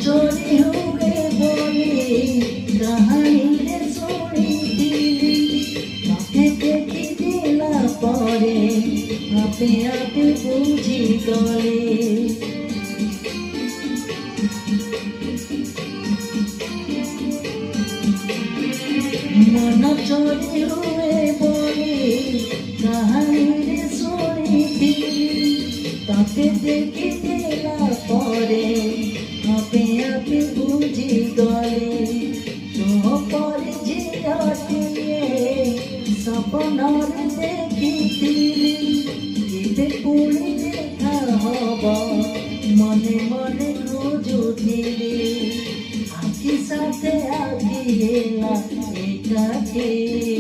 चोरी हुए बोली कहानी शुणिली ताके देखी दिला परे आपे आपे बुझी गले मन चोरी हुए बोली कहानी शुणिली ताके देखी दिला परे आपे आपे बुझी गले तो पर झियाटिए सपनार देखिथिली एबे पुणी देखा हब मने मने खोजुथिली आखि साथे आखि हेला एकाकी।